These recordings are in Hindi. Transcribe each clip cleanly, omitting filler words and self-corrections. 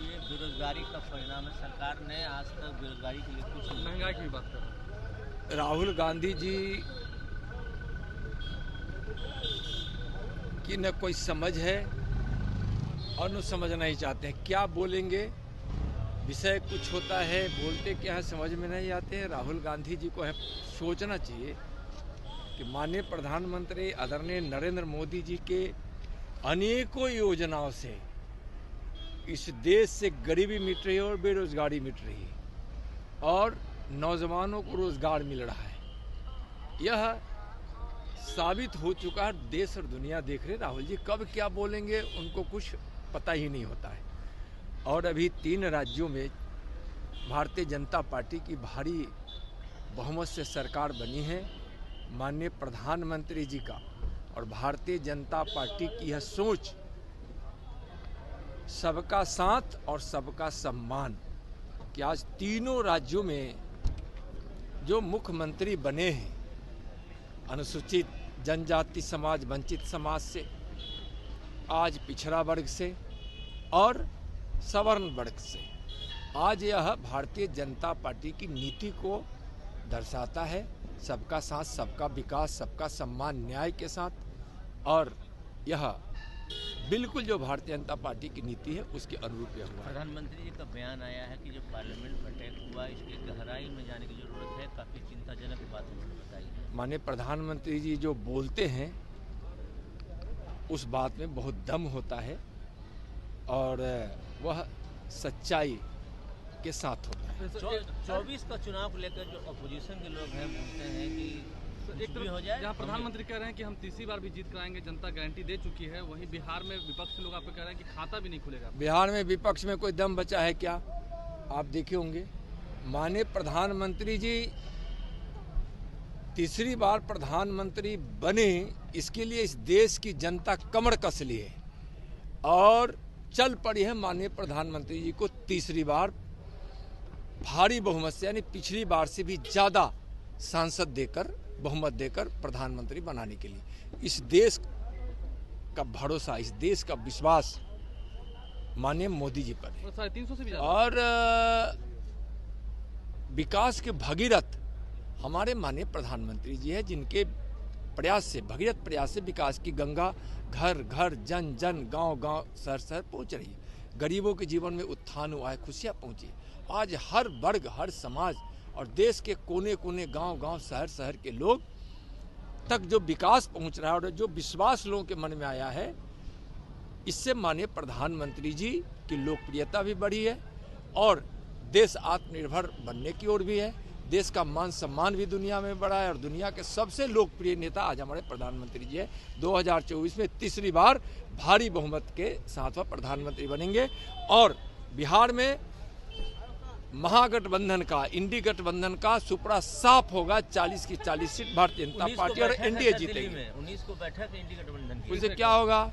ये बेरोजगारी का परिणाम है। सरकार ने आज तक बेरोजगारी के लिए कुछ महंगाई की भी बात कर रहे हैं। राहुल गांधी जी की न कोई समझ है और न समझना ही चाहते हैं। क्या बोलेंगे, विषय कुछ होता है, बोलते क्या है समझ में नहीं आते हैं। राहुल गांधी जी को है सोचना चाहिए कि माननीय प्रधानमंत्री आदरणीय नरेंद्र मोदी जी के अनेकों योजनाओं से इस देश से गरीबी मिट रही है और बेरोजगारी मिट रही है और नौजवानों को रोजगार मिल रहा है। यह साबित हो चुका है, देश और दुनिया देख रहे। राहुल जी कब क्या बोलेंगे उनको कुछ पता ही नहीं होता है। और अभी 3 राज्यों में भारतीय जनता पार्टी की भारी बहुमत से सरकार बनी है। माननीय प्रधानमंत्री जी का और भारतीय जनता पार्टी की यह सोच सबका साथ और सबका सम्मान कि आज तीनों राज्यों में जो मुख्यमंत्री बने हैं अनुसूचित जनजाति समाज, वंचित समाज से, आज पिछड़ा वर्ग से और सवर्ण वर्ग से, आज यह भारतीय जनता पार्टी की नीति को दर्शाता है। सबका साथ, सबका विकास, सबका सम्मान, न्याय के साथ। और यह बिल्कुल जो भारतीय जनता पार्टी की नीति है उसके अनुरूप यह हुआ। प्रधानमंत्री जी का बयान आया है कि जो पार्लियामेंट अटैक हुआ इसकी गहराई में जाने की जरूरत है। काफी चिंताजनक बात उन्होंने बताई। माननीय प्रधानमंत्री जी जो बोलते हैं उस बात में बहुत दम होता है और वह सच्चाई के साथ होता है। 24 का चुनाव को लेकर जो अपोजिशन के लोग हैं बोलते हैं कि एक तरफ हो जाए, जहाँ प्रधानमंत्री कह रहे हैं कि हम तीसरी बार भी जीत कराएंगे, जनता गारंटी दे चुकी है, वहीं बिहार में विपक्ष के लोग आपको कह रहे हैं कि खाता भी नहीं खुलेगा। बिहार में विपक्ष में कोई दम बचा है क्या? आप देखे होंगे माननीय प्रधानमंत्री जी तीसरी बार प्रधानमंत्री बने, इसके लिए इस देश की जनता कमर कस ली है और चल पड़ी है माननीय प्रधानमंत्री जी को तीसरी बार भारी बहुमत से, यानी पिछली बार से भी ज्यादा सांसद देकर, बहुमत देकर प्रधानमंत्री बनाने के लिए। इस देश का भरोसा, इस देश का विश्वास माननीय मोदी जी पर है। 350 से भी ज्यादा। और विकास के भगीरथ हमारे माननीय प्रधानमंत्री जी है, जिनके प्रयास से, भगीरथ प्रयास से विकास की गंगा घर घर, जन जन, गांव गांव, शहर शहर पहुंच रही है। गरीबों के जीवन में उत्थान हुआ है, खुशियां पहुंची। आज हर वर्ग, हर समाज और देश के कोने कोने, गांव गांव, शहर शहर के लोग तक जो विकास पहुंच रहा है और जो विश्वास लोगों के मन में आया है, इससे माननीय प्रधानमंत्री जी की लोकप्रियता भी बढ़ी है और देश आत्मनिर्भर बनने की ओर भी है। देश का मान सम्मान भी दुनिया में बढ़ा है और दुनिया के सबसे लोकप्रिय नेता आज हमारे प्रधानमंत्री जी है। 2024 में तीसरी बार भारी बहुमत के साथ वह प्रधानमंत्री बनेंगे और बिहार में महागठबंधन का, इंडी गठबंधन का सुपड़ा साफ होगा। 40 की 40 सीट भारतीय जनता पार्टी और एनडीए जीतेगी। 19 को बैठक इंडी गठबंधन की। उससे क्या होगा?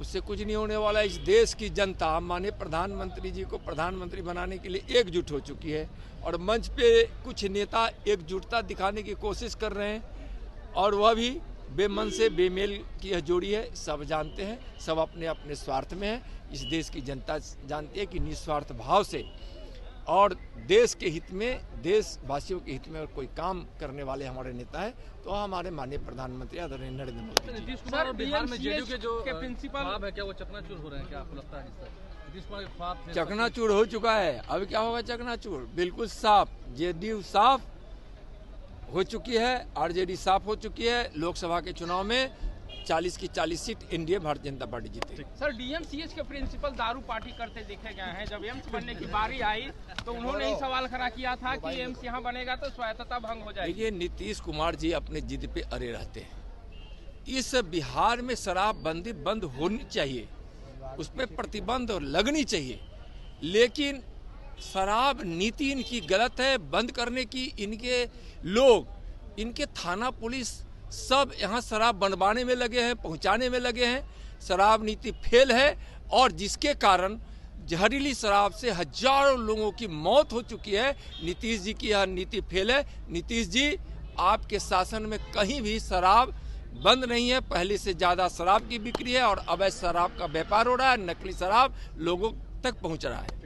उससे कुछ नहीं होने वाला। इस देश की जनता माननीय प्रधानमंत्री जी को प्रधानमंत्री बनाने के लिए एकजुट हो चुकी है और मंच पे कुछ नेता एकजुटता दिखाने की कोशिश कर रहे हैं और वह भी बेमन से बेमेल की यह जोड़ी है। सब जानते हैं, सब अपने अपने स्वार्थ में है। इस देश की जनता जानती है कि निस्वार्थ भाव से और देश के हित में, देशवासियों के हित में और कोई काम करने वाले हमारे नेता है तो हमारे माननीय प्रधानमंत्री आदरणीय नरेंद्र मोदी जी। नीतीश कुमार और बिहार में जेडीयू के जो प्रिंसिपल है, क्या वो चकनाचूर हो रहे हैं? क्या आपको लगता है नीतीश कुमार के ख्वाब चकनाचूर हो चुका है? अब क्या होगा चकनाचूर? बिल्कुल साफ, जेडीयू साफ हो चुकी है, आरजेडी साफ हो चुकी है। लोकसभा के चुनाव में 40 की 40 seat NDA Bharatiya Janata party जीतेगी। सर, डीएमसीएच के प्रिंसिपल दारू पार्टी करते देखे गए हैं। जब एम्स बनने की बारी आई तो उन्होंने ही सवाल खड़ा किया था कि एम्स यहाँ बनेगा तो स्वायत्तता भंग हो जाएगी। देखिए, नीतीश कुमार जी अपने जिद पे अड़े रहते हैं। इस बिहार में शराबबंदी बंद होनी चाहिए, उस पर प्रतिबंध लगनी चाहिए, लेकिन शराब नीति इनकी गलत है। बंद करने की इनके लोग, इनके थाना पुलिस सब यहाँ शराब बनवाने में लगे हैं, पहुँचाने में लगे हैं। शराब नीति फेल है और जिसके कारण जहरीली शराब से हजारों लोगों की मौत हो चुकी है। नीतीश जी की यह नीति फेल है। नीतीश जी, आपके शासन में कहीं भी शराब बंद नहीं है। पहले से ज़्यादा शराब की बिक्री है और अवैध शराब का व्यापार हो रहा है। नकली शराब लोगों तक पहुंच रहा है।